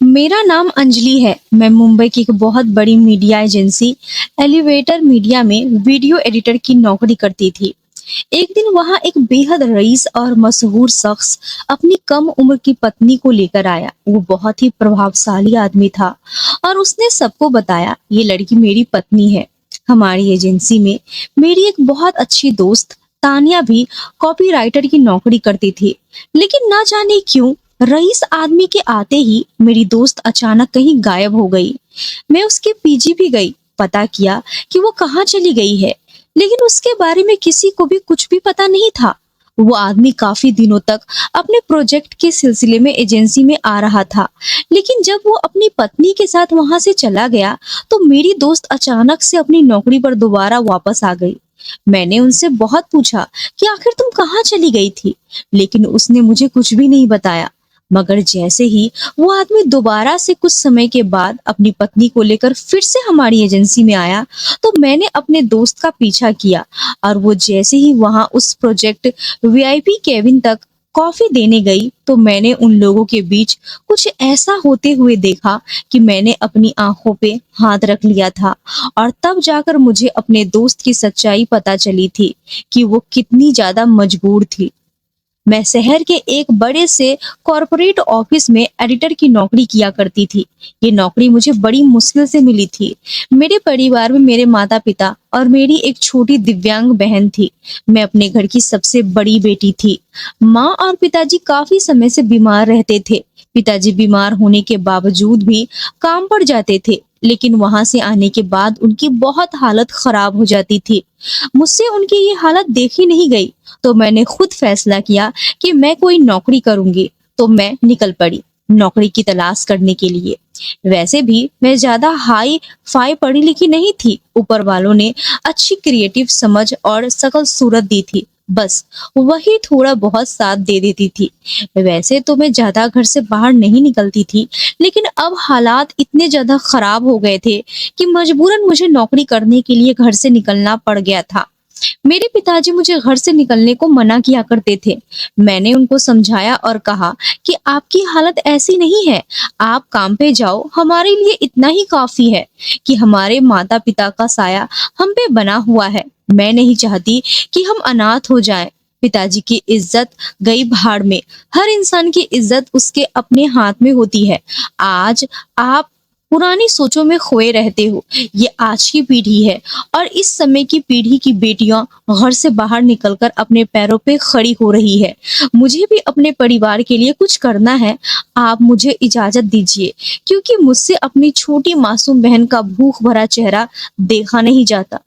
मेरा नाम अंजलि है। मैं मुंबई की एक बहुत बड़ी मीडिया एजेंसी एलिवेटर मीडिया में वीडियो एडिटर की नौकरी करती थी। एक दिन वहां एक बेहद रईस और मशहूर शख्स अपनी कम उम्र की पत्नी को लेकर आया। वो बहुत ही प्रभावशाली आदमी था और उसने सबको बताया, ये लड़की मेरी पत्नी है। हमारी एजेंसी में मेरी एक बहुत अच्छी दोस्त तानिया भी कॉपीराइटर की नौकरी करती थी। लेकिन ना जाने क्यों रईस आदमी के आते ही मेरी दोस्त अचानक कहीं गायब हो गई। मैं उसके पीछे भी गई, पता किया कि वो कहाँ चली गई है, लेकिन उसके बारे में किसी को भी कुछ भी पता नहीं था। वो आदमी काफी दिनों तक अपने प्रोजेक्ट के सिलसिले में एजेंसी में आ रहा था, लेकिन जब वो अपनी पत्नी के साथ वहां से चला गया, तो मेरी दोस्त अचानक से अपनी नौकरी पर दोबारा वापस आ गई। मैंने उनसे बहुत पूछा कि आखिर तुम कहाँ चली गई थी, लेकिन उसने मुझे कुछ भी नहीं बताया। मगर जैसे ही वो आदमी दोबारा से कुछ समय के बाद अपनी पत्नी को लेकर फिर से हमारी एजेंसी में आया, तो मैंने अपने दोस्त का पीछा किया और वो जैसे ही वहां उस प्रोजेक्ट वीआईपी केबिन तक कॉफी देने गई, तो मैंने उन लोगों के बीच कुछ ऐसा होते हुए देखा कि मैंने अपनी आंखों पे हाथ रख लिया था। और तब जाकर मुझे अपने दोस्त की सच्चाई पता चली थी कि वो कितनी ज्यादा मजबूर थी। मैं शहर के एक बड़े से कॉरपोरेट ऑफिस में एडिटर की नौकरी किया करती थी। ये नौकरी मुझे बड़ी मुश्किल से मिली थी। मेरे परिवार में मेरे माता पिता और मेरी एक छोटी दिव्यांग बहन थी। मैं अपने घर की सबसे बड़ी बेटी थी। माँ और पिताजी काफी समय से बीमार रहते थे। पिताजी बीमार होने के बावजूद भी काम पर जाते थे, लेकिन वहां से आने के बाद उनकी बहुत हालत खराब हो जाती थी। मुझसे उनकी ये हालत देखी नहीं गई, तो मैंने खुद फैसला किया कि मैं कोई नौकरी करूंगी। तो मैं निकल पड़ी नौकरी की तलाश करने के लिए। वैसे भी मैं ज्यादा हाई फाई पढ़ी लिखी नहीं थी। ऊपर वालों ने अच्छी क्रिएटिव समझ और शकल सूरत दी थी, बस वही थोड़ा बहुत साथ दे देती थी। वैसे तो मैं ज्यादा घर से बाहर नहीं निकलती थी, लेकिन अब हालात इतने ज्यादा खराब हो गए थे कि मजबूरन मुझे नौकरी करने के लिए घर से निकलना पड़ गया था। मेरे पिताजी मुझे घर से निकलने को मना किया करते थे। मैंने उनको समझाया और कहा कि आपकी हालत ऐसी नहीं है, आप काम पे जाओ, हमारे लिए इतना ही काफी है कि हमारे माता पिता का साया हम पे बना हुआ है। मैं नहीं चाहती कि हम अनाथ हो जाएं। पिताजी की इज्जत गई भाड़ में। हर इंसान की इज्जत उसके अपने हाथ में होती है। आज आप पुरानी सोचों में खोए रहते हो। ये आज की पीढ़ी है और इस समय की पीढ़ी की बेटियां घर से बाहर निकलकर अपने पैरों पे खड़ी हो रही है। मुझे भी अपने परिवार के लिए कुछ करना है। आप मुझे इजाजत दीजिए, क्योंकि मुझसे अपनी छोटी मासूम बहन का भूख भरा चेहरा देखा नहीं जाता।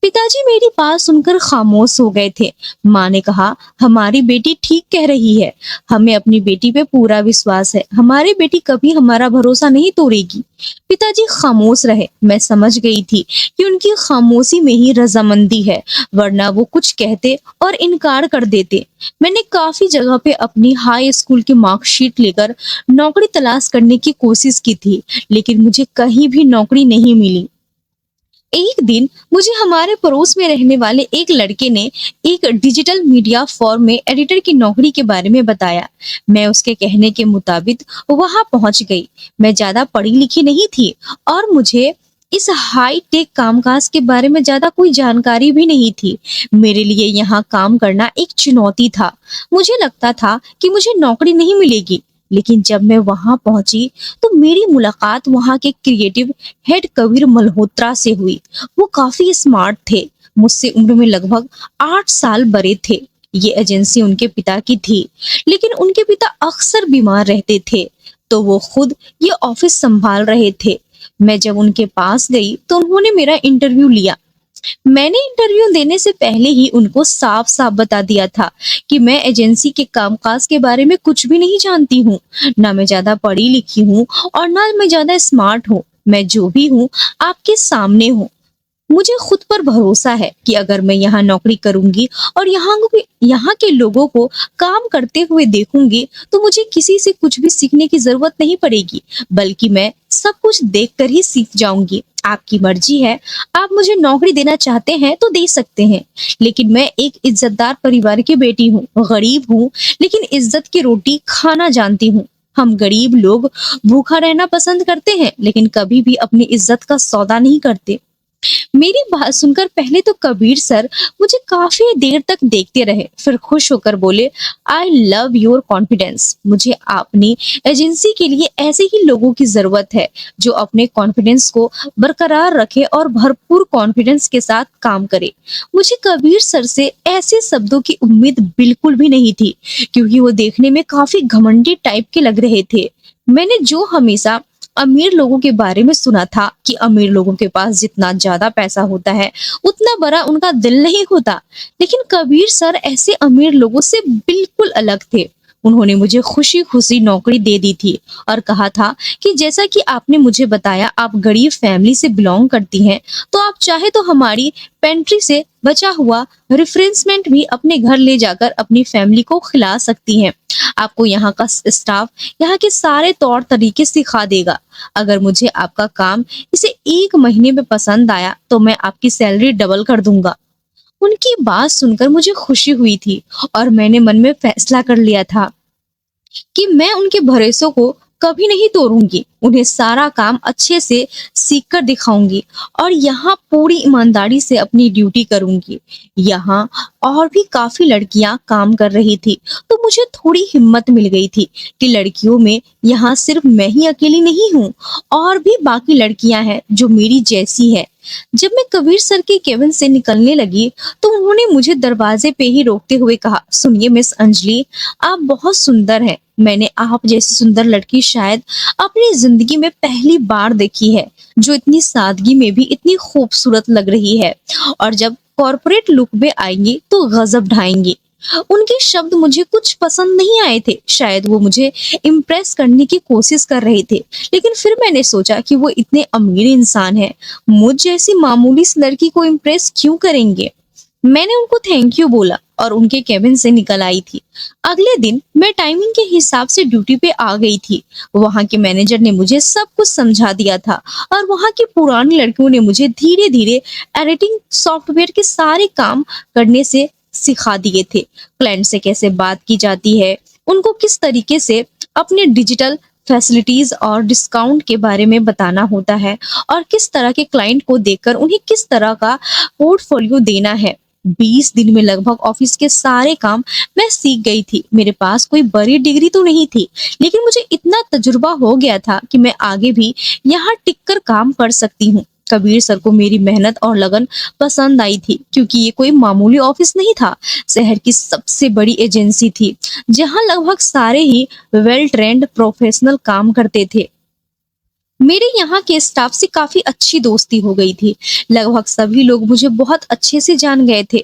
पिताजी मेरी बात सुनकर खामोश हो गए थे। माँ ने कहा, हमारी बेटी ठीक कह रही है। हमें अपनी बेटी पे पूरा विश्वास है। हमारी बेटी कभी हमारा भरोसा नहीं तोड़ेगी। पिताजी खामोश रहे। मैं समझ गई थी कि उनकी खामोशी में ही रजामंदी है, वरना वो कुछ कहते और इनकार कर देते। मैंने काफी जगह पे अपनी हाई स्कूल की मार्कशीट लेकर नौकरी तलाश करने की कोशिश की थी, लेकिन मुझे कहीं भी नौकरी नहीं मिली। एक दिन मुझे हमारे पड़ोस में रहने वाले एक लड़के ने एक डिजिटल मीडिया फॉर्म में एडिटर की नौकरी के बारे में बताया। मैं उसके कहने के मुताबिक वहां पहुंच गई। मैं ज्यादा पढ़ी लिखी नहीं थी और मुझे इस हाई टेक कामकाज के बारे में ज्यादा कोई जानकारी भी नहीं थी। मेरे लिए यहाँ काम करना एक चुनौती था। मुझे लगता था कि मुझे नौकरी नहीं मिलेगी, लेकिन जब मैं वहां पहुंची, तो मेरी मुलाकात वहां के क्रिएटिव हेड कबीर मल्होत्रा से हुई। वो काफी स्मार्ट थे, मुझसे उम्र में लगभग 8 साल बड़े थे। ये एजेंसी उनके पिता की थी, लेकिन उनके पिता अक्सर बीमार रहते थे, तो वो खुद ये ऑफिस संभाल रहे थे। मैं जब उनके पास गई, तो उन्होंने मेरा इंटरव्यू लिया। मैंने इंटरव्यू देने से पहले ही उनको साफ साफ बता दिया था कि मैं एजेंसी के कामकाज के बारे में कुछ भी नहीं जानती हूँ। ना मैं ज्यादा पढ़ी लिखी हूँ और ना मैं ज्यादा स्मार्ट हूँ। मैं जो भी हूँ आपके सामने हूँ। मुझे खुद पर भरोसा है कि अगर मैं यहाँ नौकरी करूंगी और यहाँ के लोगों को काम करते हुए देखूंगी, तो मुझे किसी से कुछ भी सीखने की जरूरत नहीं पड़ेगी, बल्कि मैं सब कुछ देखकर ही सीख जाऊंगी। आपकी मर्जी है, आप मुझे नौकरी देना चाहते हैं तो दे सकते हैं, लेकिन मैं एक इज्जतदार परिवार की बेटी हूँ, गरीब हूँ, लेकिन इज्जत की रोटी खाना जानती हूँ। हम गरीब लोग भूखा रहना पसंद करते हैं, लेकिन कभी भी अपनी इज्जत का सौदा नहीं करते। मेरी बात सुनकर पहले तो कबीर सर मुझे काफी देर तक देखते रहे, फिर खुश होकर बोले, आई लव योर कॉन्फिडेंस। मुझे अपनी एजेंसी के लिए ऐसे ही लोगों की जरूरत है जो अपने कॉन्फिडेंस को बरकरार रखे और भरपूर कॉन्फिडेंस के साथ काम करे। मुझे कबीर सर से ऐसे शब्दों की उम्मीद बिल्कुल भी नहीं थी, क्योंकि वो देखने में काफी घमंडी टाइप के लग रहे थे। मैंने जो हमेशा अमीर लोगों के बारे में सुना था कि अमीर लोगों के पास जितना ज्यादा पैसा होता है उतना बड़ा उनका दिल नहीं होता, लेकिन कबीर सर ऐसे अमीर लोगों से बिल्कुल अलग थे। उन्होंने मुझे खुशी खुशी नौकरी दे दी थी और कहा था कि जैसा कि आपने मुझे बताया आप गरीब फैमिली से बिलोंग करती हैं, तो आप चाहे तो हमारी पेंट्री से बचा हुआ रिफ्रेशमेंट भी अपने घर ले जाकर अपनी फैमिली को खिला सकती हैं। आपको यहाँ का स्टाफ यहाँ के सारे तौर तरीके सिखा देगा। अगर मुझे आपका काम इसे 1 महीने में पसंद आया तो मैं आपकी सैलरी डबल कर दूंगा। उनकी बात सुनकर मुझे खुशी हुई थी और मैंने मन में फैसला कर लिया था कि मैं उनके भरोसों को कभी नहीं तोड़ूंगी। उन्हें सारा काम अच्छे से सीख कर दिखाऊंगी और यहाँ पूरी ईमानदारी से अपनी ड्यूटी करूंगी। यहाँ और भी काफी लड़कियां काम कर रही थी, तो मुझे थोड़ी हिम्मत मिल गई थी कि लड़कियों में यहाँ सिर्फ मैं ही अकेली नहीं हूँ, और भी बाकी लड़कियां हैं जो मेरी जैसी है। जब मैं कबीर सर के केबिन से निकलने लगी तो उन्होंने मुझे दरवाजे पे ही रोकते हुए कहा, सुनिए मिस अंजलि, आप बहुत सुंदर हैं। मैंने आप जैसी सुंदर लड़की शायद अपनी जिंदगी में पहली बार देखी है, जो इतनी सादगी में भी इतनी खूबसूरत लग रही है, और जब कॉर्पोरेट लुक में आएंगी तो गजब ढाएंगी। उनके शब्द मुझे कुछ पसंद नहीं आए थे, शायद वो मुझे इम्प्रेस करने की कोशिश कर रहे थे, लेकिन फिर मैंने सोचा कि वो इतने अमीर इंसान हैं, मुझ जैसी मामूली सी लड़की को इम्प्रेस क्यों करेंगे। मैंने उनको थैंक यू बोला और उनके केबिन से निकल आई थी। अगले दिन मैं टाइमिंग के हिसाब से ड्यूटी पे आ गई थी। वहां के मैनेजर ने मुझे सब कुछ समझा दिया था और वहां की पुरानी लड़कियों ने मुझे धीरे धीरे एडिटिंग सॉफ्टवेयर के सारे काम करने से सिखा दिए थे। क्लाइंट से कैसे बात की जाती है, उनको किस तरीके से अपने डिजिटल फैसिलिटीज और डिस्काउंट के बारे में बताना होता है, और किस तरह के क्लाइंट को देखकर उन्हें किस तरह का पोर्टफोलियो देना है। 20 दिन में लगभग ऑफिस के सारे काम मैं सीख गई थी। मेरे पास कोई बड़ी डिग्री तो नहीं थी, लेकिन मुझे इतना तजुर्बा हो गया था कि मैं आगे भी यहाँ टिक कर काम कर सकती हूँ। कबीर सर को मेरी मेहनत और लगन पसंद आई थी, क्योंकि ये कोई मामूली ऑफिस नहीं था, शहर की सबसे बड़ी एजेंसी थी जहां लगभग सारे ही वेल ट्रेंड प्रोफेशनल काम करते थे। मेरे यहाँ के स्टाफ से काफी अच्छी दोस्ती हो गई थी। लगभग सभी लोग मुझे बहुत अच्छे से जान गए थे।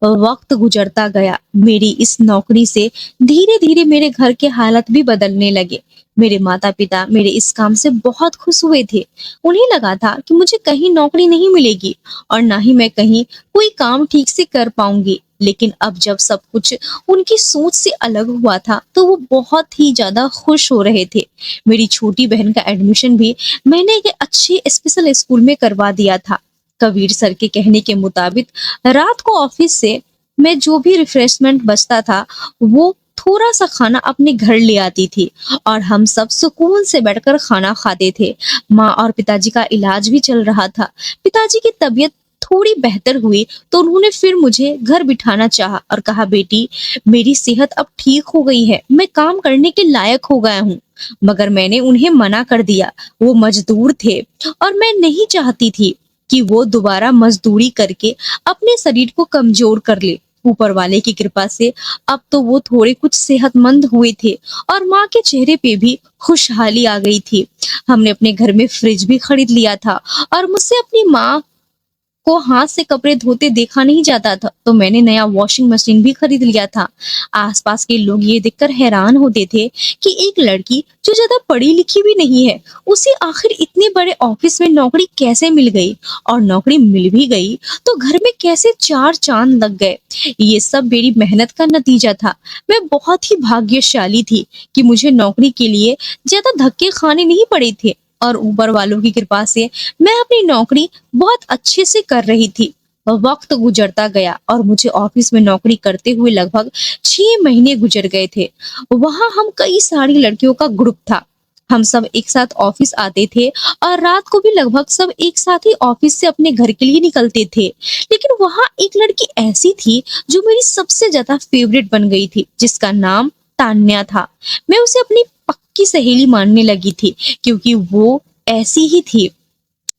वक्त गुजरता गया, मेरी इस नौकरी से धीरे धीरे मेरे घर के हालात भी बदलने लगे। मेरे माता पिता मेरे इस काम से बहुत खुश हुए थे। उन्हें लगा था कि मुझे कहीं नौकरी नहीं मिलेगी और ना ही मैं कहीं कोई काम ठीक से कर पाऊंगी। लेकिन अब जब सब कुछ उनकी सोच से अलग हुआ था, तो वो बहुत ही ज्यादा खुश हो रहे थे। मेरी छोटी बहन का एडमिशन भी मैंने एक अच्छे स्पेशल स्कूल में करवा दिया था। कबीर सर के कहने के मुताबिक रात को ऑफिस से मैं जो भी रिफ्रेशमेंट बचता था, वो थोड़ा सा खाना अपने घर ले आती थी और हम सब सुकून से बैठकर खाना खाते थे। माँ और पिताजी का इलाज भी चल रहा था। पिताजी की तबीयत थोड़ी बेहतर हुई तो उन्होंने फिर मुझे घर बिठाना चाहा और कहा, बेटी, मेरी सेहत अब ठीक हो गई है, मैं काम करने के लायक हो गया हूँ। मगर मैंने उन्हें मना कर दिया। वो मजदूर थे और मैं नहीं चाहती थी कि वो दोबारा मजदूरी करके अपने शरीर को कमजोर कर ले। ऊपर वाले की कृपा से अब तो वो थोड़े कुछ सेहतमंद हुए थे और माँ के चेहरे पे भी खुशहाली आ गई थी। हमने अपने घर में फ्रिज भी खरीद लिया था और मुझसे अपनी माँ को हाथ से कपड़े धोते देखा नहीं जाता था, तो मैंने नया वॉशिंग मशीन भी खरीद लिया था। आसपास के लोग ये देखकर हैरान होते थे कि एक लड़की जो ज्यादा पढ़ी लिखी भी नहीं है, उसे आखिर इतने बड़े ऑफिस में नौकरी कैसे मिल गई, और नौकरी मिल भी गई तो घर में कैसे चार चांद लग गए। ये सब मेरी मेहनत का नतीजा था। मैं बहुत ही भाग्यशाली थी कि मुझे नौकरी के लिए ज्यादा धक्के खाने नहीं पड़े थे और ऊपर वालों की कृपा से मैं अपनी नौकरी बहुत अच्छे से कर रही थी। वक्त गुजरता गया और मुझे ऑफिस में नौकरी करते हुए लगभग 6 महीने गुजर गए थे। वहां हम कई सारी लड़कियों का ग्रुप था। हम सब एक साथ ऑफिस आते थे और रात को भी लगभग सब एक साथ ही ऑफिस से अपने घर के लिए निकलते थे। लेकिन वहां एक लड़की ऐसी थी जो मेरी सबसे ज्यादा फेवरेट बन गई थी, जिसका नाम तान्या था। मैं उसे अपनी पक्की सहेली मानने लगी थी, क्योंकि वो ऐसी ही थी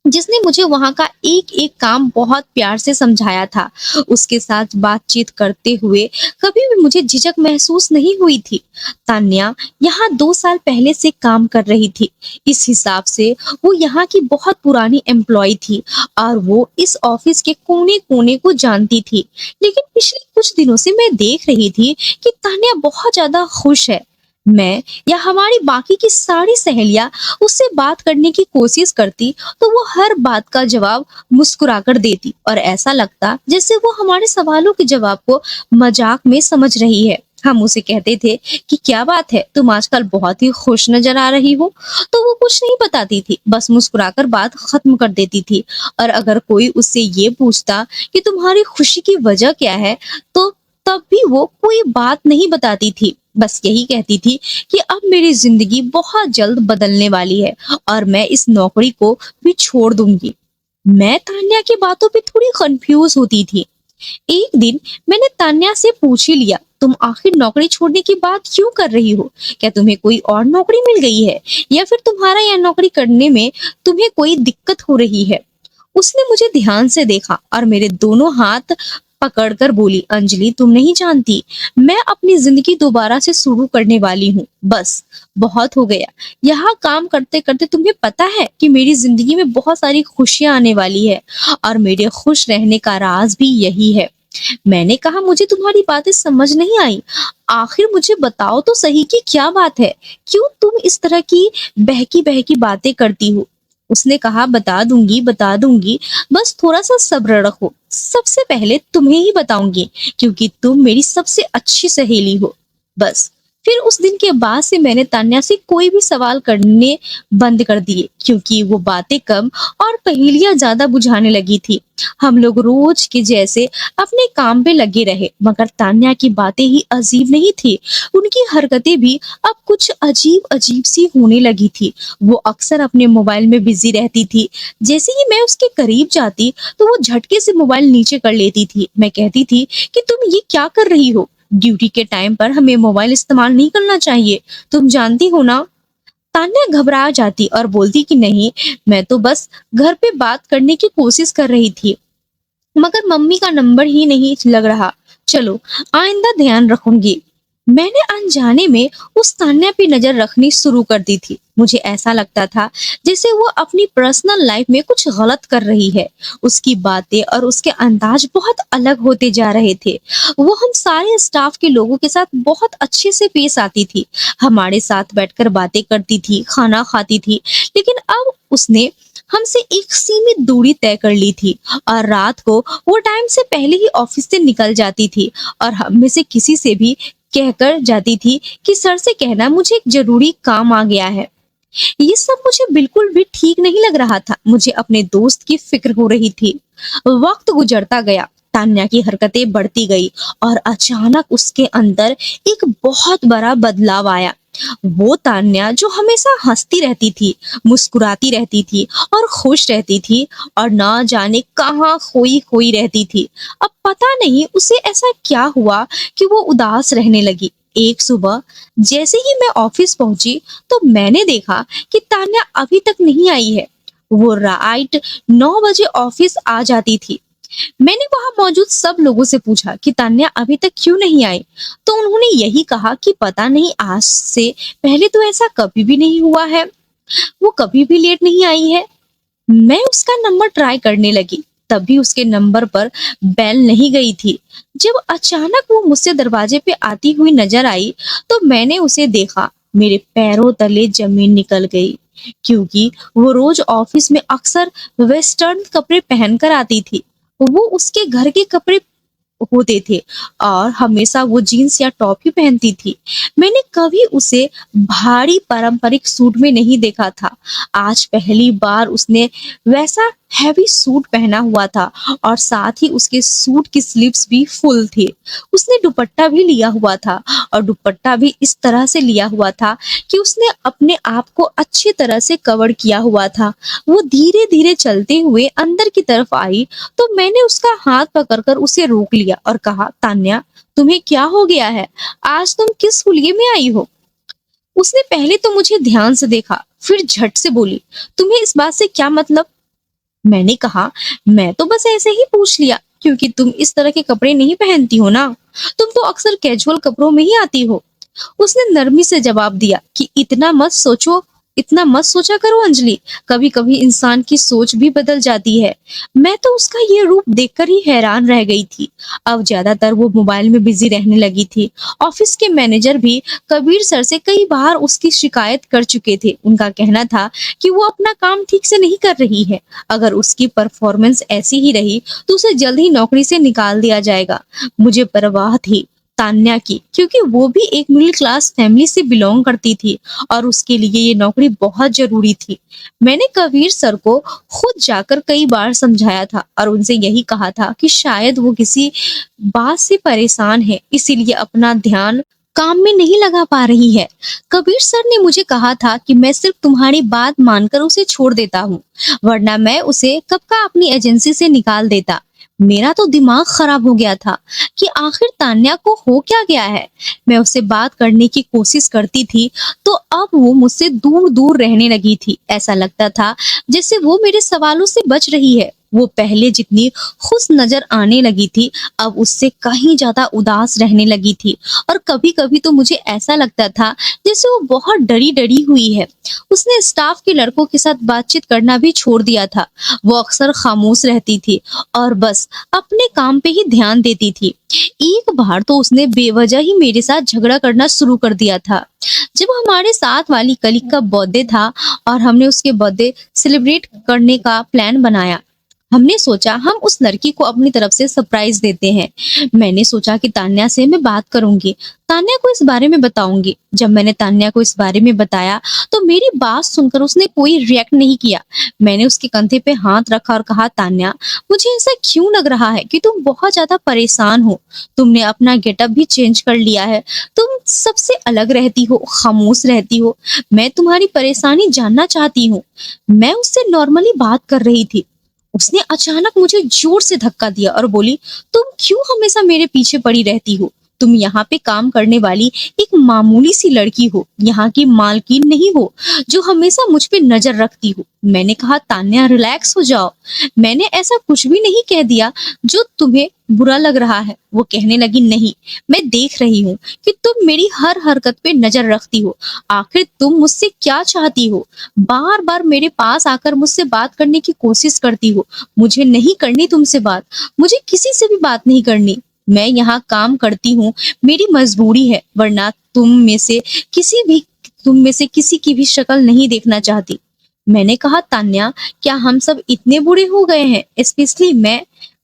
जिसने मुझे वहां का एक एक काम बहुत प्यार से समझाया था। उसके साथ बातचीत करते हुए कभी भी मुझे झिझक महसूस नहीं हुई थी। तान्या यहाँ 2 साल पहले से काम कर रही थी। इस हिसाब से वो यहाँ की बहुत पुरानी एम्प्लॉय थी और वो इस ऑफिस के कोने कोने को जानती थी। लेकिन पिछले कुछ दिनों से मैं देख रही थी कि तान्या बहुत ज्यादा खुश है। मैं या हमारी बाकी की सारी सहेलियां उससे बात करने की कोशिश करती तो वो हर बात का जवाब मुस्कुराकर देती और ऐसा लगता जैसे वो हमारे सवालों के जवाब को मजाक में समझ रही है। हम उसे कहते थे कि क्या बात है, तुम आजकल बहुत ही खुश नजर आ रही हो। तो वो कुछ नहीं बताती थी, बस मुस्कुराकर बात खत्म कर देती थी। और अगर कोई उससे ये पूछता कि तुम्हारी खुशी की वजह क्या है, तो तब भी वो कोई बात नहीं बताती थी। बस यही कहती थी कि अब मेरी जिंदगी बहुत जल्द बदलने वाली है और मैं इस नौकरी को भी छोड़ दूंगी। मैं तान्या की बातों पे थोड़ी कंफ्यूज होती थी। एक दिन मैंने तान्या से पूछ ही लिया, तुम आखिर नौकरी छोड़ने की बात क्यों कर रही हो? क्या तुम्हें कोई और नौकरी मिल गई है या फिर तुम्हारा यह नौकरी करने में तुम्हें कोई दिक्कत हो रही है? उसने मुझे ध्यान से देखा और मेरे दोनों हाथ पकड़कर बोली, अंजलि तुम नहीं जानती, मैं अपनी जिंदगी दोबारा से शुरू करने वाली हूँ। बस बहुत हो गया। यहाँ काम करते करते तुम्हें पता है कि मेरी जिंदगी में बहुत सारी खुशियां आने वाली है और मेरे खुश रहने का राज भी यही है। मैंने कहा, मुझे तुम्हारी बातें समझ नहीं आई। आखिर मुझे बताओ तो सही कि क्या बात है, क्यों तुम इस तरह की बहकी बहकी बातें करती हो? उसने कहा, बता दूंगी, बस थोड़ा सा सब्र रखो। सबसे पहले तुम्हें ही बताऊंगी, क्योंकि तुम मेरी सबसे अच्छी सहेली हो। बस फिर उस दिन के बाद से मैंने तान्या से कोई भी सवाल करने बंद कर दिए, क्योंकि वो बातें कम और पहेलियां ज्यादा बुझाने लगी थी। हम लोग रोज के जैसे अपने काम पे लगे रहे, मगर तान्या की बातें ही अजीब नहीं थी। उनकी हरकतें भी अब कुछ अजीब अजीब सी होने लगी थी। वो अक्सर अपने मोबाइल में बिजी रहती थी। जैसे ही मैं उसके करीब जाती तो वो झटके से मोबाइल नीचे कर लेती थी। मैं कहती थी कि तुम ये क्या कर रही हो? ड्यूटी के टाइम पर हमें मोबाइल इस्तेमाल नहीं करना चाहिए, तुम जानती हो ना। तान्या घबरा जाती और बोलती कि नहीं, मैं तो बस घर पे बात करने की कोशिश कर रही थी, मगर मम्मी का नंबर ही नहीं लग रहा। चलो, आइंदा ध्यान रखूंगी। मैंने अनजाने में उस तान्या पे नजर रखनी शुरू कर दी थी। मुझे ऐसा लगता था जैसे वो अपनी पर्सनल लाइफ में कुछ गलत कर रही है। उसकी बातें और उसके अंदाज बहुत अलग होते जा रहे थे। वो हम सारे स्टाफ के लोगों के साथ बहुत अच्छे से पेश आती थी, हमारे साथ बैठकर बातें करती थी, खाना खाती थी। लेकिन अब उसने हमसे एक सीमित दूरी तय कर ली थी और रात को वो टाइम से पहले ही ऑफिस से निकल जाती थी और हम में से किसी से भी कहकर जाती थी कि सर से कहना मुझे एक जरूरी काम आ गया है। ये सब मुझे बिल्कुल भी ठीक नहीं लग रहा था। मुझे अपने दोस्त की फिक्र हो रही थी। वक्त गुजरता गया, तान्या की हरकतें बढ़ती गई और अचानक उसके अंदर एक बहुत बड़ा बदलाव आया। वो तान्या जो हमेशा हंसती रहती थी, मुस्कुराती रहती थी और खुश रहती थी, और ना जाने कहाँ खोई खोई रहती थी। अब पता नहीं उसे ऐसा क्या हुआ कि वो उदास रहने लगी। एक सुबह जैसे ही मैं ऑफिस पहुंची तो मैंने देखा कि तान्या अभी तक नहीं आई है। वो राइट 9 बजे ऑफिस आ जाती थी। मैंने वहां मौजूद सब लोगों से पूछा कि तान्या अभी तक क्यों नहीं आई, तो उन्होंने यही कहा कि पता नहीं, आज से पहले तो ऐसा कभी भी नहीं हुआ है, वो कभी भी लेट नहीं आई है। मैं उसका नंबर ट्राई करने लगी, तब भी उसके नंबर पर बेल नहीं गई थी। जब अचानक वो मुझसे दरवाजे पे आती हुई नजर आई तो मैंने उसे देखा। मेरे पैरों तले जमीन निकल गई, क्योंकि वो रोज ऑफिस में अक्सर वेस्टर्न कपड़े पहनकर आती थी। वो उसके घर के कपड़े होते थे और हमेशा वो जीन्स या टॉप ही पहनती थी। मैंने कभी उसे भारी पारंपरिक सूट में नहीं देखा था। आज पहली बार उसने वैसा हैवी सूट पहना हुआ था और साथ ही उसके सूट की स्लीव्स भी फुल थी। उसने दुपट्टा भी लिया हुआ था और दुपट्टा भी इस तरह से लिया हुआ था कि उसने अपने आप को अच्छी तरह से कवर किया हुआ था। वो धीरे धीरे चलते हुए अंदर की तरफ आई तो मैंने उसका हाथ पकड़कर उसे रोक लिया और कहा, तान्या, तुम्हें क्या हो गया है? आज तुम किस हुलिये में आई हो? उसने पहले तो मुझे ध्यान से देखा, फिर झट से बोली, तुम्हें इस बात से क्या मतलब? मैंने कहा, मैं तो बस ऐसे ही पूछ लिया क्योंकि तुम इस तरह के कपड़े नहीं पहनती हो ना। तुम तो अक्सर कैजुअल कपड़ों में ही आती हो। उसने नरमी से जवाब दिया कि इतना मत सोचा करो अंजलि, कभी कभी इंसान की सोच भी बदल जाती है। मैं तो उसका ये रूप देखकर ही हैरान रह गई थी। अब ज्यादातर वो मोबाइल में बिजी रहने लगी थी। ऑफिस के मैनेजर भी कबीर सर से कई बार उसकी शिकायत कर चुके थे। उनका कहना था कि वो अपना काम ठीक से नहीं कर रही है। अगर उसकी परफॉर्मेंस ऐसी ही रही तो उसे जल्द ही नौकरी से निकाल दिया जाएगा। मुझे परवाह थी तान्या की, क्योंकि वो भी एक मिडिल क्लास फैमिली से बिलोंग करती थी और उसके लिए ये नौकरी बहुत जरूरी थी। मैंने कबीर सर को खुद जाकर कई बार समझाया था और उनसे यही कहा था कि शायद वो किसी बात से परेशान है, इसीलिए अपना ध्यान काम में नहीं लगा पा रही है। कबीर सर ने मुझे कहा था कि मैं सिर्फ तुम्हारी बात मानकर उसे छोड़ देता हूँ, वरना मैं उसे कब का अपनी एजेंसी से निकाल देता। मेरा तो दिमाग खराब हो गया था कि आखिर तान्या को हो क्या गया है। मैं उससे बात करने की कोशिश करती थी तो अब वो मुझसे दूर दूर रहने लगी थी। ऐसा लगता था जैसे वो मेरे सवालों से बच रही है। वो पहले जितनी खुश नजर आने लगी थी अब उससे कहीं ज्यादा उदास रहने लगी थी और कभी कभी तो मुझे ऐसा लगता था जैसे वो बहुत डरी डरी हुई है। उसने स्टाफ के लड़कों के साथ बातचीत करना भी छोड़ दिया था। वो अक्सर खामोश रहती थी और बस अपने काम पे ही ध्यान देती थी। एक बार तो उसने बेवजह ही मेरे साथ झगड़ा करना शुरू कर दिया था। जब हमारे साथ वाली कलीग का बर्थडे था और हमने उसके बर्थडे सेलिब्रेट करने का प्लान बनाया, हमने सोचा हम उस लड़की को अपनी तरफ से सरप्राइज देते हैं। मैंने सोचा कि तान्या से मैं बात करूंगी, तान्या को इस बारे में बताऊंगी। जब मैंने तान्या को इस बारे में बताया तो मेरी बात सुनकर उसने कोई रिएक्ट नहीं किया। मैंने उसके कंधे पे हाथ रखा और कहा, तान्या, मुझे ऐसा क्यों लग रहा है कि तुम बहुत ज्यादा परेशान हो। तुमने अपना गेटअप भी चेंज कर लिया है, तुम सबसे अलग रहती हो, खामोश रहती हो। मैं तुम्हारी परेशानी जानना चाहती हूँ। मैं उससे नॉर्मली बात कर रही थी। उसने अचानक मुझे जोर से धक्का दिया और बोली, तुम क्यों हमेशा मेरे पीछे पड़ी रहती हो? तुम यहाँ पे काम करने वाली एक मामूली सी लड़की हो, यहाँ की मालकिन नहीं हो जो हमेशा मुझ पे नजर रखती हो। मैंने कहा, तान्या, रिलैक्स हो जाओ, मैंने ऐसा कुछ भी नहीं कह दिया जो तुम्हें बुरा लग रहा है। वो कहने लगी, नहीं, मैं देख रही हूँ कि तुम मेरी हर हरकत पे नजर रखती हो। आखिर तुम मुझसे क्या चाहती हो? बार बार मेरे पास आकर मुझसे बात करने की कोशिश करती हो। मुझे नहीं करनी तुमसे बात, मुझे किसी से भी बात नहीं करनी। मैं यहाँ काम करती हूँ, मेरी मजबूरी है, वरना तुम में से किसी की भी शक्ल नहीं देखना चाहती। मैंने कहा, तान्या, क्या हम सब इतने बुरे हो गए हैं? स्पेशली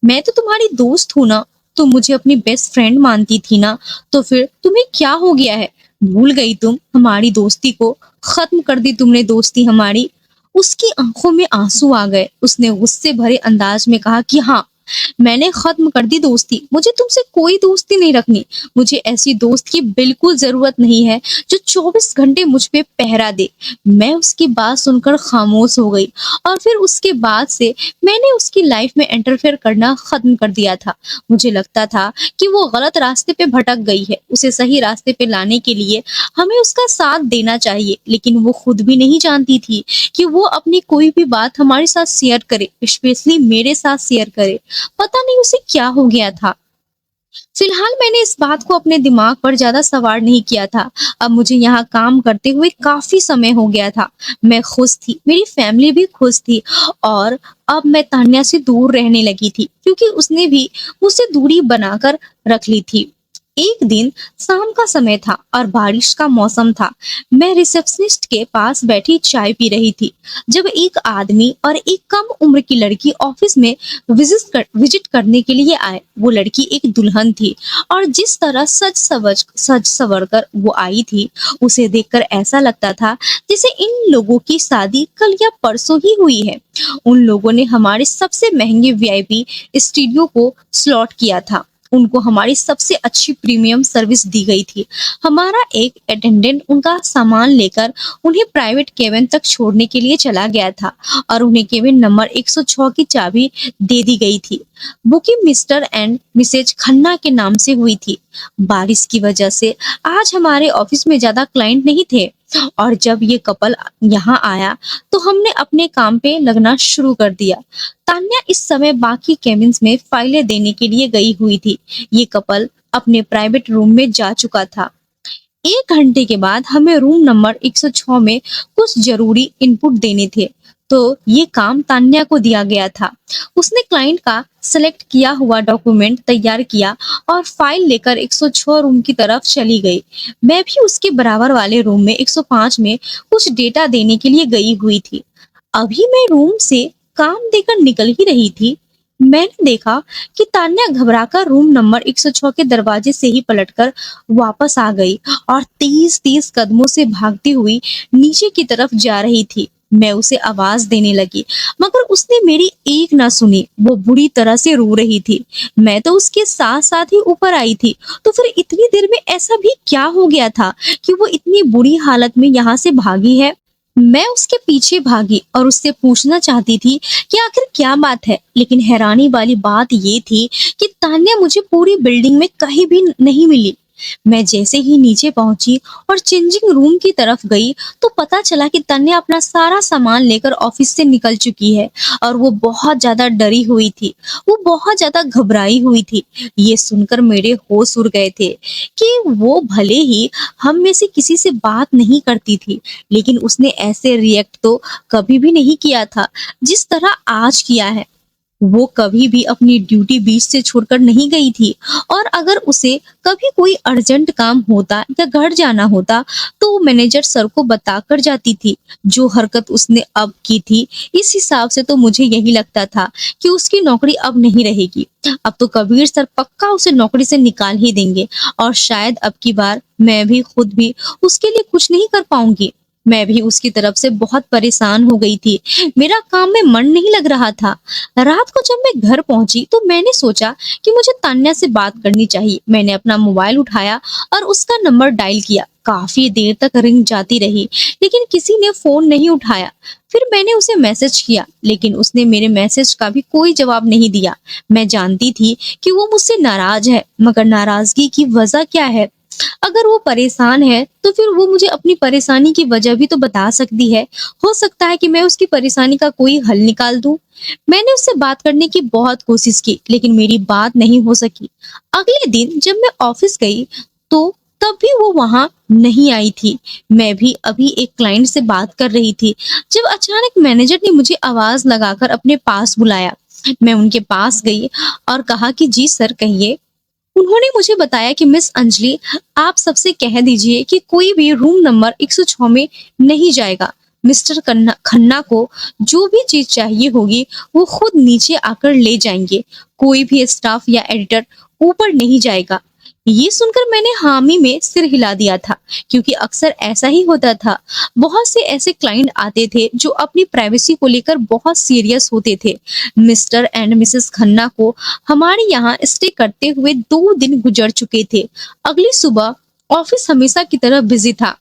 मैं तो तुम्हारी दोस्त हूं ना, तुम मुझे अपनी बेस्ट फ्रेंड मानती थी ना, तो फिर तुम्हें क्या हो गया है? भूल गई तुम हमारी दोस्ती को? खत्म कर दी तुमने दोस्ती हमारी? उसकी आंखों में आंसू आ गए। उसने गुस्से भरे अंदाज में कहा कि हाँ, मैंने खत्म कर दी दोस्ती, मुझे तुमसे कोई दोस्ती नहीं रखनी। मुझे ऐसी दोस्त की बिल्कुल जरूरत नहीं है जो 24 घंटे मुझ पे पहरा दे। मैं उसकी बात सुनकर खामोश हो गई और फिर उसके बाद से मैंने उसकी लाइफ में इंटरफेयर करना खत्म कर दिया था। मुझे लगता था कि वो गलत रास्ते पे भटक गई है, उसे सही रास्ते पे लाने के लिए हमें उसका साथ देना चाहिए। लेकिन वो खुद भी नहीं जानती थी कि वो अपनी कोई भी बात हमारे साथ शेयर करे, स्पेशली मेरे साथ शेयर करे। पता नहीं उसे क्या हो गया था। फिलहाल मैंने इस बात को अपने दिमाग पर ज्यादा सवार नहीं किया था। अब मुझे यहाँ काम करते हुए काफी समय हो गया था। मैं खुश थी, मेरी फैमिली भी खुश थी और अब मैं तान्या से दूर रहने लगी थी क्योंकि उसने भी मुझसे दूरी बनाकर रख ली थी। एक दिन शाम का समय था और बारिश का मौसम था। मैं रिसेप्शनिस्ट के पास बैठी चाय पी रही थी जब एक आदमी और एक कम उम्र की लड़की ऑफिस में विजिट करने के लिए आए। वो लड़की एक दुल्हन थी और जिस तरह सज सवर कर वो आई थी, उसे देखकर ऐसा लगता था जैसे इन लोगों की शादी कल या परसों ही हुई है। उन लोगों ने हमारे सबसे महंगे वीआईपी स्टूडियो को स्लॉट किया था। उनको हमारी सबसे अच्छी प्रीमियम सर्विस दी गई थी। हमारा एक अटेंडेंट उनका सामान लेकर उन्हें प्राइवेट केबिन तक छोड़ने के लिए चला गया था और उन्हें केबिन नंबर 106 की चाबी दे दी गई थी। Booking mister and missus Khanna के नाम से हुई थी। बारिश की वजह से आज हमारे ऑफिस में ज्यादा क्लाइंट नहीं थे और जब ये कपल यहाँ आया तो हमने अपने काम पे लगना शुरू कर दिया। तान्या इस समय बाकी केबिन्स में फाइलें देने के लिए गई हुई थी। ये कपल अपने प्राइवेट रूम में जा चुका था। 1 घंटे के बाद हमें रूम नंबर 106 में कुछ जरूरी इनपुट देने थे, तो ये काम तान्या को दिया गया था। उसने क्लाइंट का सेलेक्ट किया हुआ डॉक्यूमेंट तैयार किया और फाइल लेकर 106 रूम की तरफ चली गई। मैं भी उसके बराबर वाले रूम में 105 में कुछ डेटा देने के लिए गई हुई थी। अभी मैं रूम से काम देकर निकल ही रही थी, मैंने देखा कि तान्या घबराकर रूम नंबर 106 के दरवाजे से ही पलटकर वापस आ गई और तेज तेज कदमों से भागती हुई नीचे की तरफ जा रही थी। मैं उसे आवाज देने लगी मगर उसने मेरी एक ना सुनी। वो बुरी तरह से रो रही थी। मैं तो उसके साथ साथ ही ऊपर आई थी। तो फिर इतनी देर में ऐसा भी क्या हो गया था कि वो इतनी बुरी हालत में यहाँ से भागी है। मैं उसके पीछे भागी और उससे पूछना चाहती थी कि आखिर क्या बात है, लेकिन हैरानी वाली बात ये थी कि तान्या मुझे पूरी बिल्डिंग में कहीं भी नहीं मिली। मैं जैसे ही नीचे पहुंची और चेंजिंग रूम की तरफ गई तो पता चला कि तान्या अपना सारा सामान लेकर ऑफिस से निकल चुकी है और वो बहुत ज्यादा डरी हुई थी। वो बहुत ज्यादा घबराई हुई थी। ये सुनकर मेरे होश उड़ गए थे कि वो भले ही हम में से किसी से बात नहीं करती थी, लेकिन उसने ऐसे रिएक्ट तो कभी भी नहीं किया था जिस तरह आज किया है। वो कभी भी अपनी ड्यूटी बीच से छोड़कर नहीं गई थी और अगर उसे कभी कोई अर्जेंट काम होता या घर जाना होता तो वो मैनेजर सर को बताकर जाती थी। जो हरकत उसने अब की थी, इस हिसाब से तो मुझे यही लगता था कि उसकी नौकरी अब नहीं रहेगी। अब तो कबीर सर पक्का उसे नौकरी से निकाल ही देंगे और शायद अब की बार मैं भी खुद भी उसके लिए कुछ नहीं कर पाऊंगी। मैं भी उसकी तरफ से बहुत परेशान हो गई थी। मेरा काम में मन नहीं लग रहा था। रात को जब मैं घर पहुंची तो मैंने सोचा कि मुझे तान्या से बात करनी चाहिए। मैंने अपना मोबाइल उठाया और उसका नंबर डायल किया। काफी देर तक रिंग जाती रही लेकिन किसी ने फोन नहीं उठाया। फिर मैंने उसे मैसेज किया लेकिन उसने मेरे मैसेज का भी कोई जवाब नहीं दिया। मैं जानती थी कि वो मुझसे नाराज है, मगर नाराजगी की वजह क्या है? अगर वो परेशान है तो फिर वो मुझे अपनी परेशानी की वजह भी तो बता सकती है। हो सकता है कि मैं उसकी परेशानी का कोई हल निकाल दूं। मैंने उससे बात करने की बहुत कोशिश की लेकिन मेरी बात नहीं हो सकी। अगले दिन जब मैं ऑफिस गई तो तब भी वो वहां नहीं आई थी। मैं भी अभी एक क्लाइंट से बात कर रही थी जब अचानक मैनेजर ने मुझे आवाज लगाकर अपने पास बुलाया। मैं उनके पास गई और कहा कि जी सर कहिए। उन्होंने मुझे बताया कि मिस अंजलि, आप सबसे कह दीजिए कि कोई भी रूम नंबर 106 में नहीं जाएगा। मिस्टर खन्ना को जो भी चीज चाहिए होगी वो खुद नीचे आकर ले जाएंगे। कोई भी स्टाफ या एडिटर ऊपर नहीं जाएगा। ये सुनकर मैंने हामी में सिर हिला दिया था क्योंकि अक्सर ऐसा ही होता था। बहुत से ऐसे क्लाइंट आते थे जो अपनी प्राइवेसी को लेकर बहुत सीरियस होते थे। मिस्टर एंड मिसेस खन्ना को हमारे यहाँ स्टे करते हुए 2 दिन गुजर चुके थे। अगली सुबह ऑफिस हमेशा की तरह बिजी था।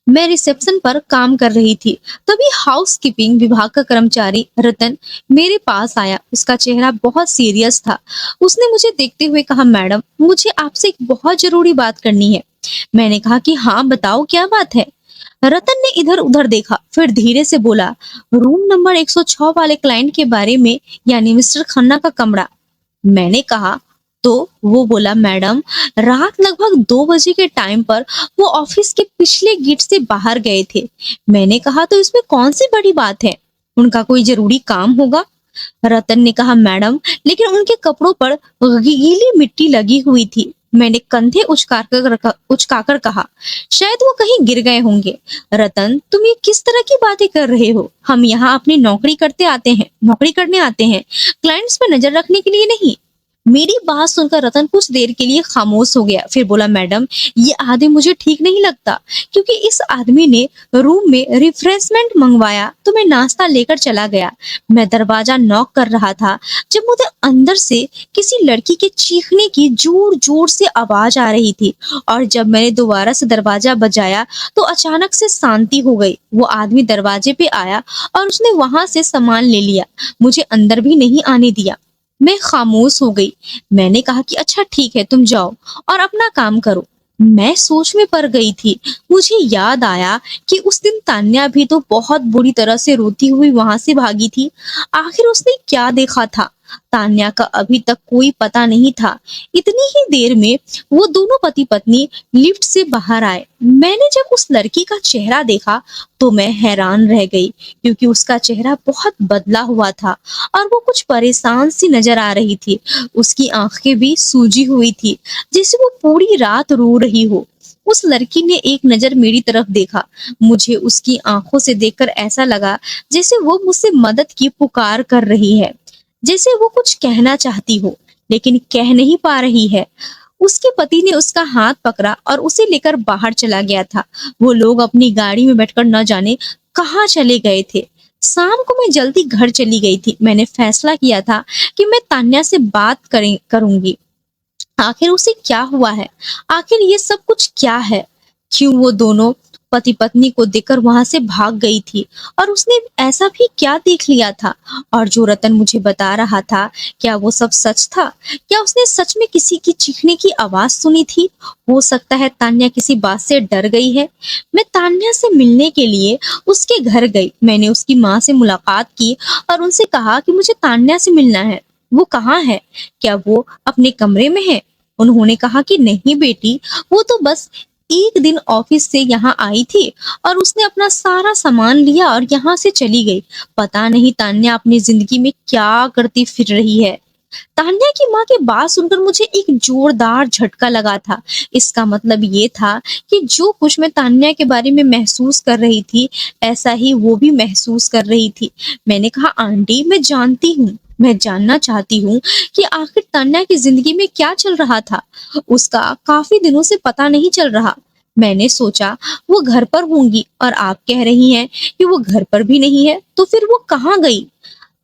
मैं रिसेप्शन पर काम कर रही थी। तभी हाउसकीपिंग विभाग का कर्मचारी रतन मेरे पास आया। उसका चेहरा बहुत सीरियस था। उसने मुझे देखते हुए कहा, मैडम मुझे आपसे एक बहुत जरूरी बात करनी है। मैंने कहा कि हाँ बताओ क्या बात है। रतन ने इधर उधर देखा, फिर धीरे से बोला, रूम नंबर 106 वाले क्लाइंट के बारे में, यानी मिस्टर खन्ना का कमरा। मैंने कहा तो वो बोला, मैडम रात लगभग 2 बजे के टाइम पर वो ऑफिस के पिछले गेट से बाहर गए थे। मैंने कहा तो इसमें कौन सी बड़ी बात है, उनका कोई जरूरी काम होगा। रतन ने कहा, मैडम लेकिन उनके कपड़ों पर गीली मिट्टी लगी हुई थी। मैंने कंधे उचकाकर कहा, शायद वो कहीं गिर गए होंगे। रतन, तुम ये किस तरह की बातें कर रहे हो? हम यहाँ अपनी नौकरी करने आते हैं, क्लाइंट्स पे नजर रखने के लिए नहीं। मेरी बात सुनकर रतन कुछ देर के लिए खामोश हो गया, फिर बोला, मैडम, ये आदमी मुझे ठीक नहीं लगता, क्योंकि इस आदमी ने रूम में रिफ्रेशमेंट मंगवाया तो मैं नाश्ता लेकर चला गया। मैं दरवाजा नॉक कर रहा था जब मुझे अंदर से किसी लड़की के चीखने की जोर जोर से आवाज आ रही थी, और जब मैंने दोबारा से दरवाजा बजाया तो अचानक से शांति हो गई। वो आदमी दरवाजे पे आया और उसने वहां से सामान ले लिया, मुझे अंदर भी नहीं आने दिया। मैं खामोश हो गई। मैंने कहा कि अच्छा ठीक है, तुम जाओ और अपना काम करो। मैं सोच में पड़ गई थी। मुझे याद आया कि उस दिन तान्या भी तो बहुत बुरी तरह से रोती हुई वहां से भागी थी। आखिर उसने क्या देखा था? तान्या का अभी तक कोई पता नहीं था। इतनी ही देर में वो दोनों पति पत्नी लिफ्ट से बाहर आए। मैंने जब उस लड़की का चेहरा देखा तो मैं हैरान रह गई, क्योंकि उसका चेहरा बहुत बदला हुआ था और वो कुछ परेशान सी नजर आ रही थी। उसकी आंखें भी सूजी हुई थी, जैसे वो पूरी रात रो रही हो। उस लड़की ने एक नजर मेरी तरफ देखा। मुझे उसकी आंखों से देखकर ऐसा लगा जैसे वो मुझसे मदद की पुकार कर रही है, जैसे वो कुछ कहना चाहती हो लेकिन कह नहीं पा रही है। उसके पति ने उसका हाथ पकड़ा और उसे लेकर बाहर चला गया था। वो लोग अपनी गाड़ी में बैठकर न जाने कहाँ चले गए थे। शाम को मैं जल्दी घर चली गई थी। मैंने फैसला किया था कि मैं तान्या से बात करूंगी। आखिर उसे क्या हुआ है? आखिर ये सब कुछ क्या है? क्यों वो दोनों पति पत्नी को देखकर वहां से भाग गई थी? और उसने ऐसा भी क्या देख लिया था? और जो रतन मुझे बता रहा था, क्या वो सब सच था? क्या उसने सच में किसी की चीखने की आवाज सुनी थी? हो सकता है तान्या किसी बात से डर गई है। मैं तान्या से मिलने के लिए उसके घर गई। मैंने उसकी माँ से मुलाकात की और उनसे कहा कि मुझे तान्या से मिलना है। वो कहाँ है? क्या वो अपने कमरे में है? उन्होंने कहा कि नहीं बेटी, वो तो बस एक दिन ऑफिस से यहाँ आई थी और उसने अपना सारा सामान लिया और यहाँ से चली गई। पता नहीं तान्या अपनी जिंदगी में क्या करती फिर रही है। तान्या की माँ की बात सुनकर मुझे एक जोरदार झटका लगा था। इसका मतलब ये था कि जो कुछ मैं तान्या के बारे में महसूस कर रही थी, ऐसा ही वो भी महसूस कर रही थी। मैंने कहा, आंटी, मैं जानती हूँ, मैं जानना चाहती हूँ कि आखिर तान्या की जिंदगी में क्या चल रहा था। उसका काफी दिनों से पता नहीं चल रहा। मैंने सोचा वो घर पर होंगी, और आप कह रही हैं कि वो घर पर भी नहीं है, तो फिर वो कहाँ गई?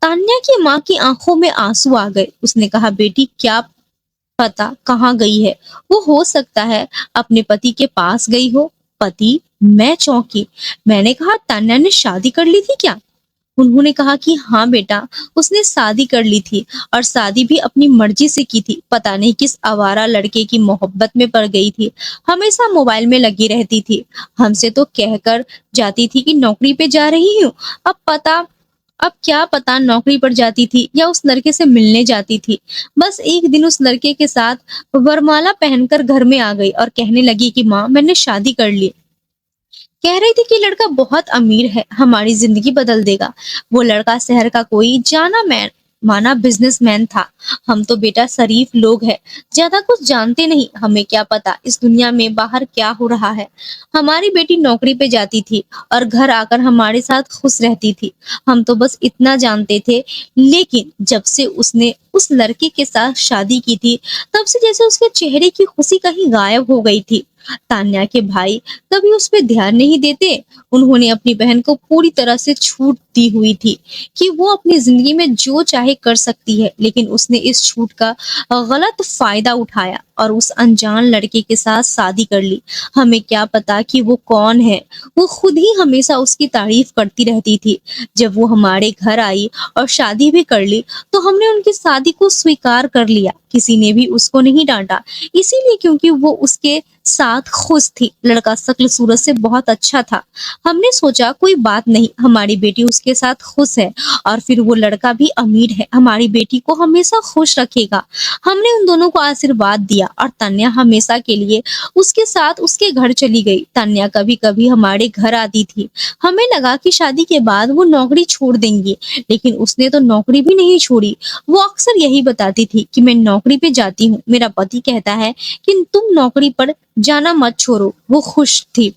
तान्या की माँ की आंखों में आंसू आ गए। उसने कहा, बेटी, क्या पता कहाँ गई है। वो हो सकता है अपने पति के पास गई हो। पति? मैं चौंकी। मैंने कहा, तान्या ने शादी कर ली थी क्या? उन्होंने कहा कि हाँ बेटा, उसने शादी कर ली थी, और शादी भी अपनी मर्जी से की थी। पता नहीं किस आवारा लड़के की मोहब्बत में पड़ गई थी। हमेशा मोबाइल में लगी रहती थी। हमसे तो कहकर जाती थी कि नौकरी पे जा रही हूँ। अब क्या पता नौकरी पर जाती थी या उस लड़के से मिलने जाती थी। बस एक दिन उस लड़के के साथ वरमाला पहनकर घर में आ गई और कहने लगी कि माँ, मैंने शादी कर ली। कह रही थी कि लड़का बहुत अमीर है, हमारी जिंदगी बदल देगा। वो लड़का शहर का कोई जाना मैन माना बिजनेसमैन था। हम तो बेटा शरीफ लोग हैं, ज्यादा कुछ जानते नहीं। हमें क्या पता इस दुनिया में बाहर क्या हो रहा है। हमारी बेटी नौकरी पे जाती थी और घर आकर हमारे साथ खुश रहती थी। हम तो बस इतना जानते थे। लेकिन जब से उसने उस लड़के के साथ शादी की थी, तब से जैसे उसके चेहरे की खुशी कहीं गायब हो गई थी। तान्या के भाई कभी उस पर ध्यान नहीं देते। उन्होंने अपनी बहन को पूरी तरह से छूट दी हुई थी कि वो अपनी जिंदगी में जो चाहे कर सकती है, लेकिन उसने इस छूट का गलत फायदा उठाया और उस अनजान लड़के के साथ शादी कर ली। हमें क्या पता कि वो कौन है। वो खुद ही हमेशा उसकी तारीफ करती रहती थी। जब वो हमारे घर आई और शादी भी कर ली, तो हमने उनकी शादी को स्वीकार कर लिया। किसी ने भी उसको नहीं डांटा, इसीलिए क्योंकि वो उसके साथ खुश थी। लड़का शक्ल सूरत से बहुत अच्छा था। हमने सोचा कोई बात नहीं, हमारी बेटी उसके साथ खुश है, और फिर वो लड़का भी अमीर है, हमारी बेटी को हमेशा खुश रखेगा। हमने उन दोनों को आशीर्वाद दिया और तान्या हमेशा के लिए उसके साथ उसके घर चली गई। तान्या कभी-कभी हमारे घर आती थी। हमें लगा कि शादी के बाद वो नौकरी छोड़ देंगी, लेकिन उसने तो नौकरी भी नहीं छोड़ी। वो अक्सर यही बताती थी कि मैं नौकरी पे जाती हूँ। मेरा पति कहता है कि तुम नौकरी पर जाना मत छोड़ो। वो खुश थी।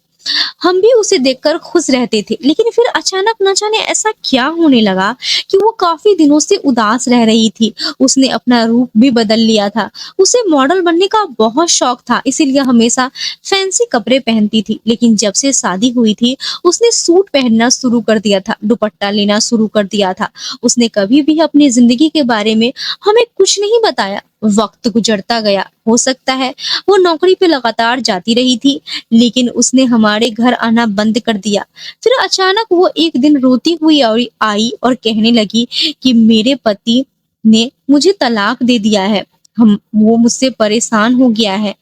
हम भी उसे देखकर खुश रहते थे, लेकिन फिर अचानक न जाने ऐसा क्या होने लगा कि वो काफी दिनों से उदास रह रही थी। उसने अपना रूप भी बदल लिया था। उसे मॉडल बनने का बहुत शौक था, इसीलिए हमेशा फैंसी कपड़े पहनती थी। लेकिन जब से शादी हुई थी, उसने सूट पहनना शुरू कर दिया था, दुपट्टा लेना शुरू कर दिया था। उसने कभी भी अपनी जिंदगी के बारे में हमें कुछ नहीं बताया। वक्त गुजरता गया। हो सकता है वो नौकरी पे लगातार जाती रही थी, लेकिन उसने हमारे घर आना बंद कर दिया। फिर अचानक वो एक दिन रोती हुई आई और कहने लगी कि मेरे पति ने मुझे तलाक दे दिया है। हम वो मुझसे परेशान हो गया है।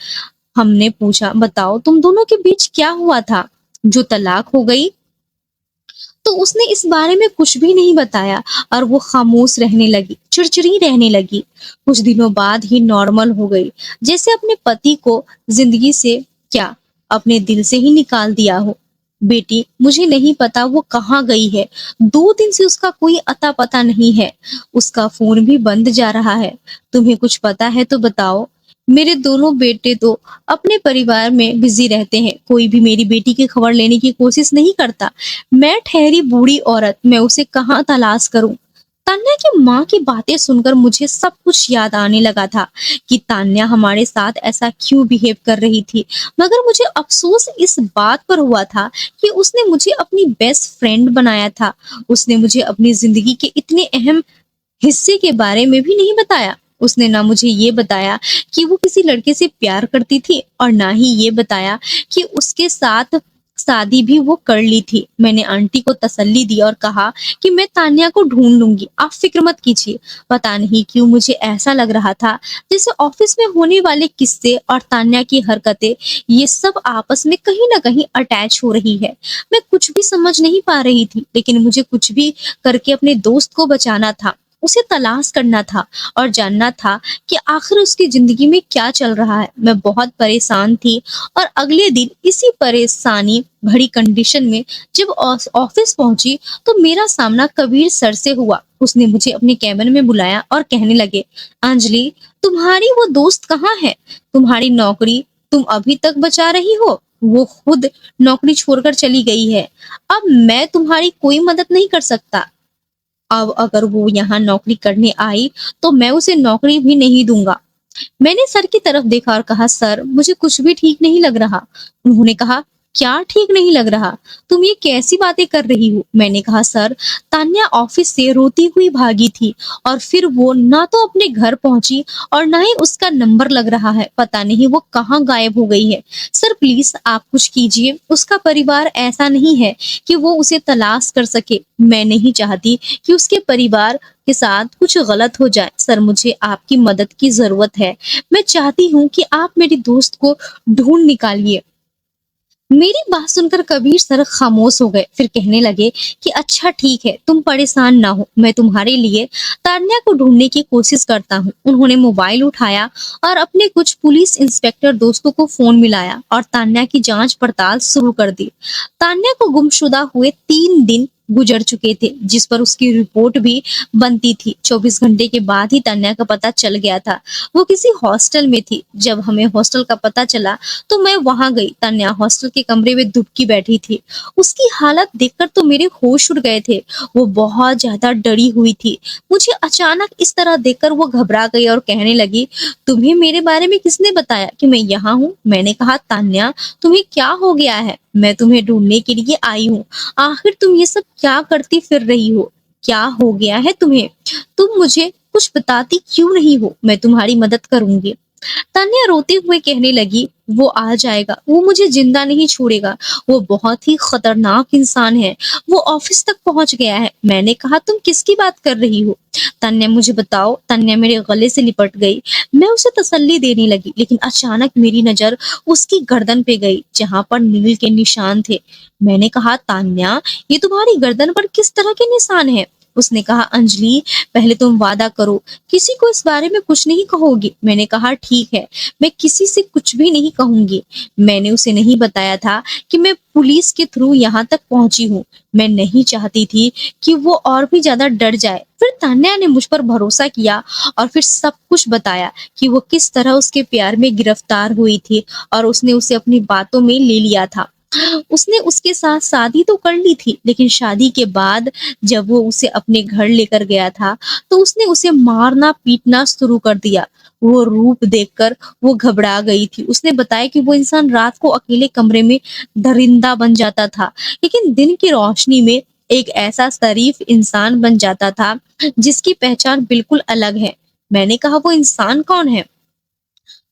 हमने पूछा, बताओ तुम दोनों के बीच क्या हुआ था जो तलाक हो गई? तो उसने इस बारे में कुछ भी नहीं बताया और वो खामोश रहने लगी, चिड़चिड़ी रहने लगी। कुछ दिनों बाद ही नॉर्मल हो गई, जैसे अपने पति को जिंदगी से क्या अपने दिल से ही निकाल दिया हो। बेटी, मुझे नहीं पता वो कहाँ गई है। 2 दिन से उसका कोई अता पता नहीं है। उसका फोन भी बंद जा रहा है। तुम्हें कुछ पता है तो बताओ। मेरे दोनों बेटे तो अपने परिवार में बिजी रहते हैं। कोई भी मेरी बेटी की खबर लेने की कोशिश नहीं करता। मैं ठहरी बूढ़ी औरत, मैं उसे कहाँ तलाश करूं? तान्या की माँ की बातें सुनकर मुझे सब कुछ याद आने लगा था कि तान्या हमारे साथ ऐसा क्यों बिहेव कर रही थी। मगर मुझे अफसोस इस बात पर हुआ था कि उसने मुझे अपनी बेस्ट फ्रेंड बनाया था। उसने मुझे अपनी जिंदगी के इतने अहम हिस्से के बारे में भी नहीं बताया। उसने ना मुझे ये बताया कि वो किसी लड़के से प्यार करती थी और ना ही ये बताया कि उसके साथ शादी भी वो कर ली थी। मैंने आंटी को तसल्ली दी और कहा कि मैं तान्या को ढूंढ लूंगी, आप फिक्र मत कीजिए। पता नहीं क्यों मुझे ऐसा लग रहा था जैसे ऑफिस में होने वाले किस्से और तान्या की हरकतें, ये सब आपस में कहीं ना कहीं अटैच हो रही है। मैं कुछ भी समझ नहीं पा रही थी, लेकिन मुझे कुछ भी करके अपने दोस्त को बचाना था। उसे तलाश करना था और जानना था कि आखिर उसकी जिंदगी में क्या चल रहा है। मैं बहुत परेशान थी और अगले दिन इसी परेशानी भरी कंडीशन में जब ऑफिस पहुंची तो मेरा सामना कबीर सर से हुआ। उसने मुझे अपने कैबिन में बुलाया और कहने लगे, अंजलि, तुम्हारी वो दोस्त कहाँ है? तुम्हारी नौकरी तुम अभी तक बचा रही हो? वो खुद नौकरी छोड़कर चली गई है। अब मैं तुम्हारी कोई मदद नहीं कर सकता। अब अगर वो यहाँ नौकरी करने आई तो मैं उसे नौकरी भी नहीं दूंगा। मैंने सर की तरफ देखा और कहा, सर, मुझे कुछ भी ठीक नहीं लग रहा। उन्होंने कहा, क्या ठीक नहीं लग रहा? तुम ये कैसी बातें कर रही हो? मैंने कहा, सर, तान्या ऑफिस से रोती हुई भागी थी और फिर वो ना तो अपने घर पहुंची और ना ही उसका नंबर लग रहा है। पता नहीं वो कहाँ गायब हो गई है। सर, प्लीज आप कुछ कीजिए। उसका परिवार ऐसा नहीं है कि वो उसे तलाश कर सके। मैं नहीं चाहती कि उसके परिवार के साथ कुछ गलत हो जाए। सर, मुझे आपकी मदद की जरूरत है। मैं चाहती हूँ कि आप मेरी दोस्त को ढूंढ निकालिए। मेरी बात सुनकर कबीर सर खामोश हो गए, फिर कहने लगे कि अच्छा ठीक है, तुम परेशान ना हो, मैं तुम्हारे लिए तान्या को ढूंढने की कोशिश करता हूँ। उन्होंने मोबाइल उठाया और अपने कुछ पुलिस इंस्पेक्टर दोस्तों को फोन मिलाया और तान्या की जांच पड़ताल शुरू कर दी। तान्या को गुमशुदा हुए 3 दिन गुजर चुके थे, जिस पर उसकी रिपोर्ट भी बनती थी। 24 घंटे के बाद ही तान्या का पता चल गया था। वो किसी हॉस्टल में थी। जब हमें हॉस्टल का पता चला तो मैं वहां गई। तान्या हॉस्टल के कमरे में दुबकी बैठी थी। उसकी हालत देखकर तो मेरे होश उड़ गए थे। वो बहुत ज्यादा डरी हुई थी। मुझे अचानक इस तरह देखकर वो घबरा गई और कहने लगी, तुम्हें मेरे बारे में किसने बताया कि मैं यहाँ हूँ? मैंने कहा, तान्या, तुम्हें क्या हो गया है? मैं तुम्हें ढूंढने के लिए आई हूँ। आखिर तुम ये सब क्या करती फिर रही हो? क्या हो गया है तुम्हें? तुम मुझे कुछ बताती क्यों नहीं हो? मैं तुम्हारी मदद करूंगी। तान्या रोते हुए कहने लगी, वो आ जाएगा, वो मुझे जिंदा नहीं छोड़ेगा। वो बहुत ही खतरनाक इंसान है। वो ऑफिस तक पहुंच गया है। मैंने कहा, तुम किसकी बात कर रही हो? तान्या, मुझे बताओ। तान्या मेरे गले से लिपट गई। मैं उसे तसल्ली देने लगी, लेकिन अचानक मेरी नजर उसकी गर्दन पे गई, जहां पर नील के निशान थे। मैंने कहा, तान्या, ये तुम्हारी गर्दन पर किस तरह के निशान है? उसने कहा, अंजलि, पहले तुम वादा करो, किसी को इस बारे में कुछ नहीं कहोगी। मैंने कहा, ठीक है, मैं किसी से कुछ भी नहीं कहूंगी। मैंने उसे नहीं बताया था कि मैं पुलिस के थ्रू यहाँ तक पहुंची हूँ। मैं नहीं चाहती थी कि वो और भी ज्यादा डर जाए। फिर तान्या ने मुझ पर भरोसा किया और फिर सब कुछ बताया कि वो किस तरह उसके प्यार में गिरफ्तार हुई थी और उसने उसे अपनी बातों में ले लिया था। उसने उसके साथ शादी तो कर ली थी, लेकिन शादी के बाद जब वो उसे अपने घर लेकर गया था तो उसने उसे मारना पीटना शुरू कर दिया। वो रूप देखकर वो घबरा गई थी। उसने बताया कि वो इंसान रात को अकेले कमरे में दरिंदा बन जाता था, लेकिन दिन की रोशनी में एक ऐसा शरीफ इंसान बन जाता था जिसकी पहचान बिल्कुल अलग है। मैंने कहा, वो इंसान कौन है?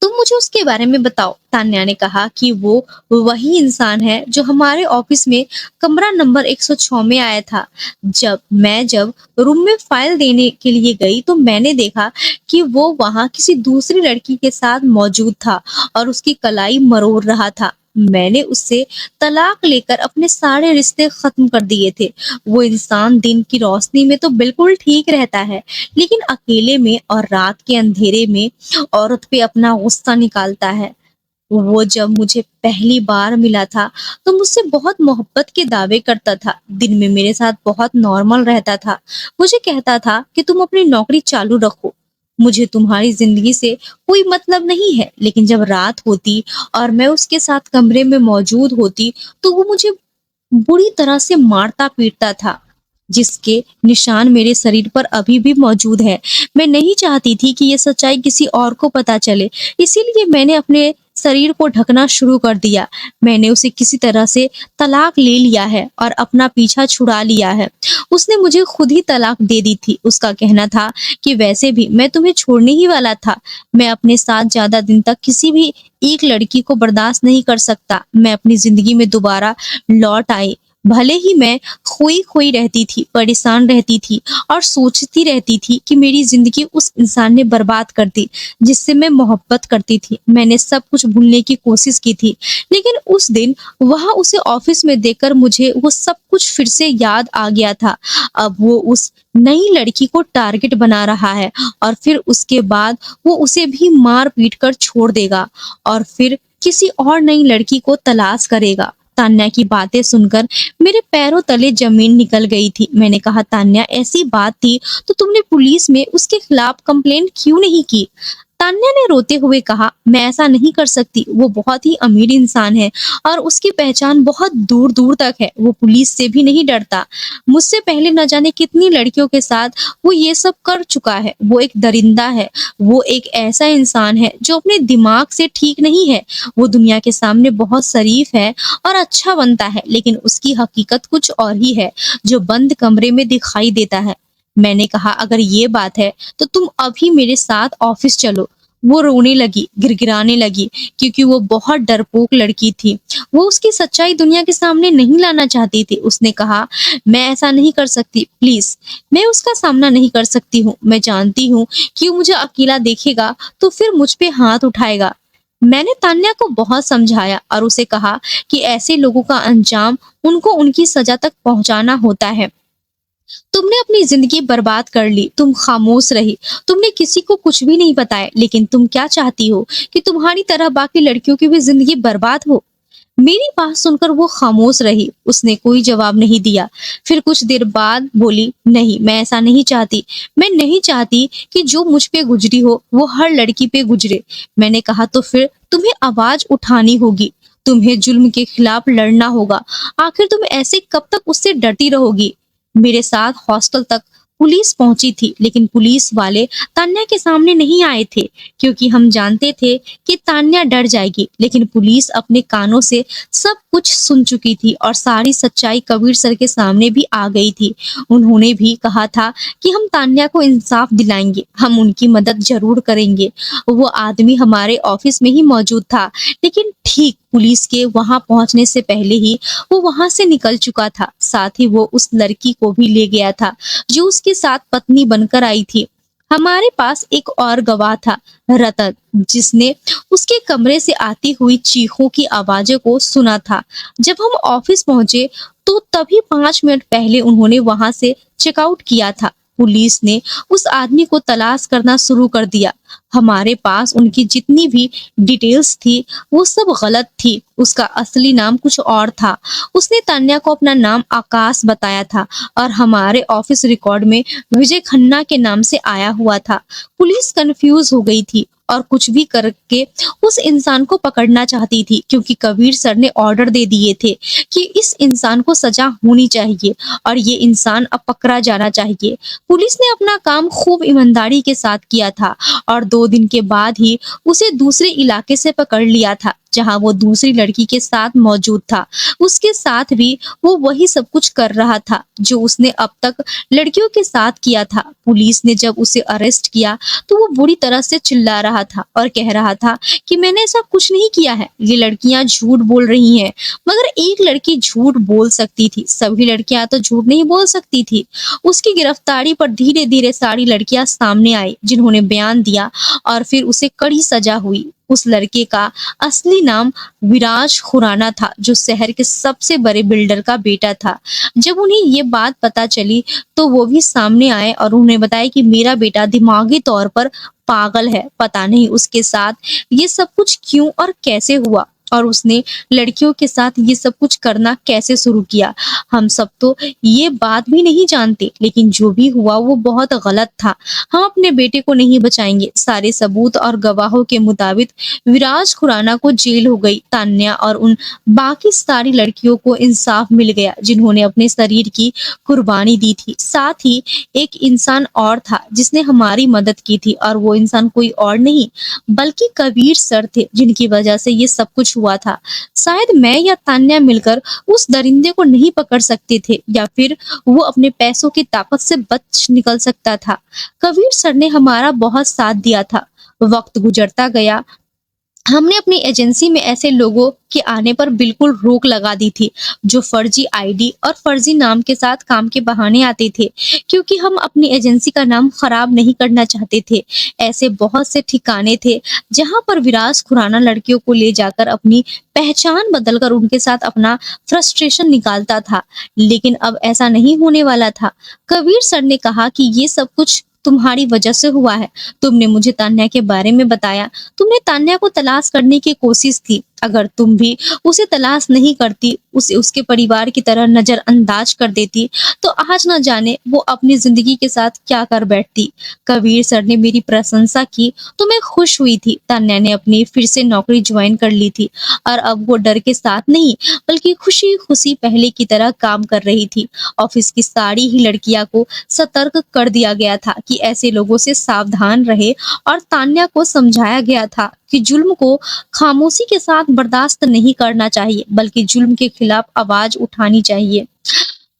तुम मुझे उसके बारे में बताओ। तान्या ने कहा कि वो वही इंसान है जो हमारे ऑफिस में कमरा नंबर 106 में आया था। जब रूम में फाइल देने के लिए गई तो मैंने देखा कि वो वहां किसी दूसरी लड़की के साथ मौजूद था और उसकी कलाई मरोड़ रहा था। मैंने उससे तलाक लेकर अपने सारे रिश्ते खत्म कर दिए थे। वो इंसान दिन की रोशनी में तो बिल्कुल ठीक रहता है, लेकिन अकेले में और रात के अंधेरे में औरत पे अपना गुस्सा निकालता है। वो जब मुझे पहली बार मिला था तो मुझसे बहुत मोहब्बत के दावे करता था। दिन में मेरे साथ बहुत नॉर्मल रहता था। मुझे कहता था कि तुम अपनी नौकरी चालू रखो, मुझे तुम्हारी जिंदगी से कोई मतलब नहीं है। लेकिन जब रात होती और मैं उसके साथ कमरे में मौजूद होती तो वो मुझे बुरी तरह से मारता पीटता था, जिसके निशान मेरे शरीर पर अभी भी मौजूद है। मैं नहीं चाहती थी कि ये सच्चाई किसी और को पता चले, इसीलिए मैंने अपने शरीर को ढकना शुरू कर दिया। मैंने उसे किसी तरह से तलाक ले लिया है और अपना पीछा छुड़ा लिया है। उसने मुझे खुद ही तलाक दे दी थी। उसका कहना था कि वैसे भी मैं तुम्हें छोड़ने ही वाला था। मैं अपने साथ ज्यादा दिन तक किसी भी एक लड़की को बर्दाश्त नहीं कर सकता। मैं अपनी जिंदगी में दोबारा लौट आई। भले ही मैं खोई खोई रहती थी, परेशान रहती थी और सोचती रहती थी कि मेरी जिंदगी उस इंसान ने बर्बाद कर दी जिससे मैं मोहब्बत करती थी। मैंने सब कुछ भूलने की कोशिश की थी, लेकिन उस दिन वहां उसे ऑफिस में देखकर मुझे वो सब कुछ फिर से याद आ गया था। अब वो उस नई लड़की को टारगेट बना रहा है और फिर उसके बाद वो उसे भी मार पीट कर छोड़ देगा और फिर किसी और नई लड़की को तलाश करेगा। तान्या की बातें सुनकर मेरे पैरों तले जमीन निकल गई थी। मैंने कहा, तान्या, ऐसी बात थी तो तुमने पुलिस में उसके खिलाफ कंप्लेंट क्यों नहीं की? तान्या ने रोते हुए कहा, मैं ऐसा नहीं कर सकती। वो बहुत ही अमीर इंसान है और उसकी पहचान बहुत दूर दूर तक है। वो पुलिस से भी नहीं डरता। मुझसे पहले न जाने कितनी लड़कियों के साथ वो ये सब कर चुका है। वो एक दरिंदा है। वो एक ऐसा इंसान है जो अपने दिमाग से ठीक नहीं है। वो दुनिया के सामने बहुत शरीफ है और अच्छा बनता है, लेकिन उसकी हकीकत कुछ और ही है जो बंद कमरे में दिखाई देता है। मैंने कहा, अगर ये बात है तो तुम अभी मेरे साथ ऑफिस चलो। वो रोने लगी, गिड़गिड़ाने लगी, क्योंकि वो बहुत डरपोक लड़की थी। वो उसकी सच्चाई दुनिया के सामने नहीं लाना चाहती थी। उसने कहा, मैं ऐसा नहीं कर सकती, प्लीज। मैं उसका सामना नहीं कर सकती हूँ। मैं जानती हूँ कि वो मुझे अकेला देखेगा तो फिर मुझ पे हाथ उठाएगा। मैंने तान्या को बहुत समझाया और उसे कहा कि ऐसे लोगों का अंजाम उनको उनकी सजा तक पहुंचाना होता है। तुमने अपनी जिंदगी बर्बाद कर ली। तुम खामोश रही। तुमने किसी को कुछ भी नहीं बताया, लेकिन तुम क्या चाहती हो कि तुम्हारी तरह बाकी लड़कियों की भी जिंदगी बर्बाद हो? मेरी बात सुनकर वो खामोश रही। उसने कोई जवाब नहीं दिया। फिर कुछ देर बाद बोली, नहीं, मैं ऐसा नहीं चाहती। मैं नहीं चाहती कि जो मुझ पे गुजरी हो वो हर लड़की पे गुजरे। मैंने कहा, तो फिर तुम्हें आवाज उठानी होगी। तुम्हें जुल्म के खिलाफ लड़ना होगा। आखिर तुम ऐसे कब तक उससे डरती रहोगी? मेरे साथ हॉस्टल तक पुलिस पहुंची थी, लेकिन पुलिस वाले तान्या के सामने नहीं आए थे, क्योंकि हम जानते थे कि तान्या डर जाएगी। लेकिन पुलिस अपने कानों से सब कुछ सुन चुकी थी और सारी सच्चाई कबीर सर के सामने भी आ गई थी। उन्होंने भी कहा था कि हम तान्या को इंसाफ दिलाएंगे, हम उनकी मदद जरूर करेंगे। वो आदमी हमारे ऑफिस में ही मौजूद था, लेकिन ठीक पुलिस के वहां पहुंचने से पहले ही वो वहां से निकल चुका था। साथ ही वो उस लड़की को भी ले गया था जो उसके साथ पत्नी बनकर आई थी। हमारे पास एक और गवाह था, रतन, जिसने उसके कमरे से आती हुई चीखों की आवाज़ों को सुना था। जब हम ऑफिस पहुंचे तो तभी 5 मिनट पहले उन्होंने वहां से चेकआउट किया था। पुलिस ने उस आदमी को तलाश करना शुरू कर दिया। हमारे पास उनकी जितनी भी डिटेल्स थी वो सब गलत थी। उसका असली नाम कुछ और था। उसने तान्या को अपना नाम आकाश बताया था और हमारे ऑफिस रिकॉर्ड में विजय खन्ना के नाम से आया हुआ था। पुलिस कंफ्यूज हो गई थी और कुछ भी करके उस इंसान को पकड़ना चाहती थी, क्योंकि कबीर सर ने ऑर्डर दे दिए थे कि इस इंसान को सजा होनी चाहिए और ये इंसान अब पकड़ा जाना चाहिए। पुलिस ने अपना काम खूब ईमानदारी के साथ किया था और 2 दिन के बाद ही उसे दूसरे इलाके से पकड़ लिया था जहां वो दूसरी लड़की के साथ मौजूद था। उसके साथ भी वो वही सब कुछ कर रहा था जो उसने अब तक लड़कियों के साथ किया था। पुलिस ने जब उसे अरेस्ट किया तो वो बुरी तरह से चिल्ला रहा था और कह रहा था कि मैंने ऐसा कुछ नहीं किया है, ये लड़कियां झूठ बोल रही हैं। मगर एक लड़की झूठ बोल सकती थी, सभी लड़कियां तो झूठ नहीं बोल सकती थी। उसकी गिरफ्तारी पर धीरे धीरे सारी लड़कियां सामने आई जिन्होंने बयान दिया और फिर उसे कड़ी सजा हुई। उस लड़के का असली नाम विराज खुराना था, जो शहर के सबसे बड़े बिल्डर का बेटा था। जब उन्हें ये बात पता चली तो वो भी सामने आए और उन्हें बताया कि मेरा बेटा दिमागी तौर पर पागल है, पता नहीं उसके साथ ये सब कुछ क्यों और कैसे हुआ और उसने लड़कियों के साथ ये सब कुछ करना कैसे शुरू किया। हम सब तो ये बात भी नहीं जानते, लेकिन जो भी हुआ वो बहुत गलत था। हम अपने बेटे को नहीं बचाएंगे। सारे सबूत और गवाहों के मुताबिक विराज खुराना को जेल हो गई। तान्या और उन बाकी सारी लड़कियों को इंसाफ मिल गया जिन्होंने अपने शरीर की कुर्बानी दी थी। साथ ही एक इंसान और था जिसने हमारी मदद की थी और वो इंसान कोई और नहीं बल्कि कबीर सर थे, जिनकी वजह से ये सब कुछ हुआ था। शायद मैं या तान्या मिलकर उस दरिंदे को नहीं पकड़ सकते थे या फिर वो अपने पैसों की ताकत से बच निकल सकता था। कबीर सर ने हमारा बहुत साथ दिया था। वक्त गुजरता गया, हमने अपनी एजेंसी में ऐसे लोगों के आने पर बिल्कुल रोक लगा दी थी जो फर्जी आईडी और फर्जी नाम के साथ काम के बहाने आते थे, क्योंकि हम अपनी एजेंसी का नाम खराब नहीं करना चाहते थे। ऐसे बहुत से ठिकाने थे जहां पर विराज खुराना लड़कियों को ले जाकर अपनी पहचान बदलकर उनके साथ अपना फ्रस्ट्रेशन निकालता था, लेकिन अब ऐसा नहीं होने वाला था। कबीर सर ने कहा कि ये सब कुछ तुम्हारी वजह से हुआ है। तुमने मुझे तान्या के बारे में बताया, तुमने तान्या को तलाश करने की कोशिश की। अगर तुम भी उसे तलाश नहीं करती, उसे उसके परिवार की तरह नजरअंदाज कर देती, तो आज न जाने वो अपनी जिंदगी के साथ क्या कर बैठती। कबीर सर ने मेरी प्रशंसा की तो मैं खुश हुई थी। तान्या ने अपनी फिर से नौकरी ज्वाइन कर ली थी और अब वो डर के साथ नहीं बल्कि खुशी खुशी पहले की तरह काम कर रही थी। ऑफिस की सारी ही लड़कियां को सतर्क कर दिया गया था कि ऐसे लोगों से सावधान रहे और तान्या को समझाया गया था कि जुल्म को खामोशी के साथ बर्दाश्त नहीं करना चाहिए, बल्कि जुल्म के खिलाफ आवाज उठानी चाहिए।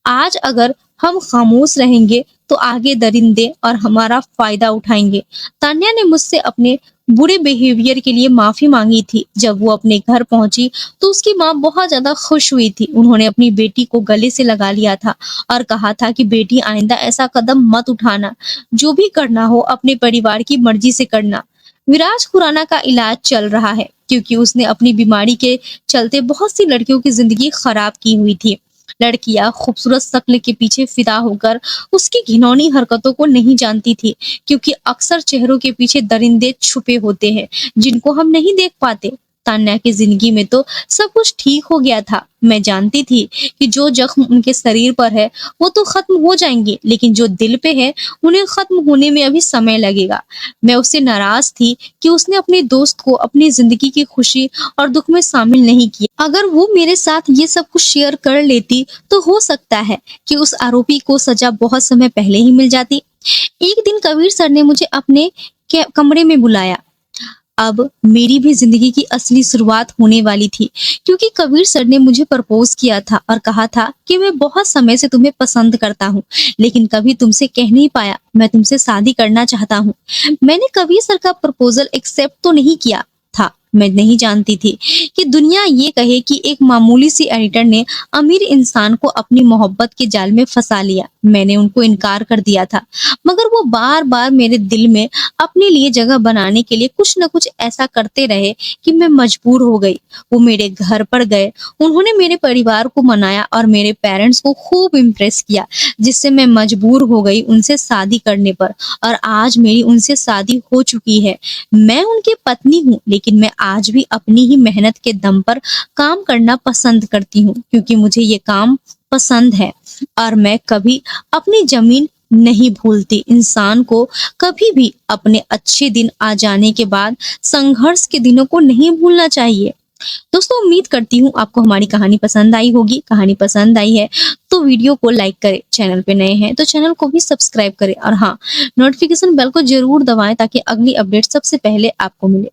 आज अगर हम खामोश रहेंगे तो आगे दरिंदे और हमारा फायदा उठाएंगे। तान्या ने मुझसे अपने बुरे बिहेवियर के लिए माफी मांगी थी। जब वो अपने घर पहुंची तो उसकी माँ बहुत ज्यादा खुश हुई थी। उन्होंने अपनी बेटी को गले से लगा लिया था और कहा था कि बेटी आइंदा ऐसा कदम मत उठाना, जो भी करना हो अपने परिवार की मर्जी से करना। विराज खुराना का इलाज चल रहा है क्योंकि उसने अपनी बीमारी के चलते बहुत सी लड़कियों की जिंदगी खराब की हुई थी। लड़कियां खूबसूरत शक्ल के पीछे फिदा होकर उसकी घिनौनी हरकतों को नहीं जानती थी, क्योंकि अक्सर चेहरों के पीछे दरिंदे छुपे होते हैं जिनको हम नहीं देख पाते। तान्या की जिंदगी में तो सब कुछ ठीक हो गया था। मैं जानती थी कि जो जख्म उनके शरीर पर है वो तो खत्म हो जाएंगे, लेकिन जो दिल पे है उन्हें खत्म होने में अभी समय लगेगा। मैं उससे नाराज थी कि उसने अपने दोस्त को अपनी जिंदगी की खुशी और दुख में शामिल नहीं किया। अगर वो मेरे साथ ये सब कुछ शेयर कर लेती तो हो सकता है कि उस आरोपी को सजा बहुत समय पहले ही मिल जाती। एक दिन कबीर सर ने मुझे अपने कमरे में बुलाया। अब मेरी भी जिंदगी की असली शुरुआत होने वाली थी, क्योंकि कबीर सर ने मुझे प्रपोज किया था और कहा था कि मैं बहुत समय से तुम्हें पसंद करता हूँ, लेकिन कभी तुमसे कह नहीं पाया। मैं तुमसे शादी करना चाहता हूँ। मैंने कबीर सर का प्रपोजल एक्सेप्ट तो नहीं किया था। मैं नहीं जानती थी कि दुनिया ये कहे कि एक मामूली सी एडिटर ने अमीर इंसान को अपनी मोहब्बत के जाल में फंसा लिया। मैंने उनको इनकार कर दिया था, मगर वो बार बार मेरे दिल में अपने लिए जगह बनाने के लिए कुछ न कुछ ऐसा करते रहे कि मैं मजबूर हो गई। वो मेरे घर पर गए, उन्होंने मेरे परिवार को मनाया और मेरे पेरेंट्स को खूब इम्प्रेस किया, जिससे मैं मजबूर हो गई उनसे शादी करने पर। और आज मेरी उनसे शादी हो चुकी है। मैं उनकी पत्नी हूँ, लेकिन मैं आज भी अपनी ही मेहनत के दम पर काम करना पसंद करती हूँ, क्योंकि मुझे ये काम पसंद है। और मैं कभी अपनी जमीन नहीं भूलती। इंसान को कभी भी अपने अच्छे दिन आ जाने के बाद संघर्ष के दिनों को नहीं भूलना चाहिए। दोस्तों, उम्मीद करती हूँ आपको हमारी कहानी पसंद आई होगी। कहानी पसंद आई है तो वीडियो को लाइक करें, चैनल पे नए हैं तो चैनल को भी सब्सक्राइब करें और हाँ, नोटिफिकेशन बेल को जरूर दबाएं ताकि अगली अपडेट सबसे पहले आपको मिले।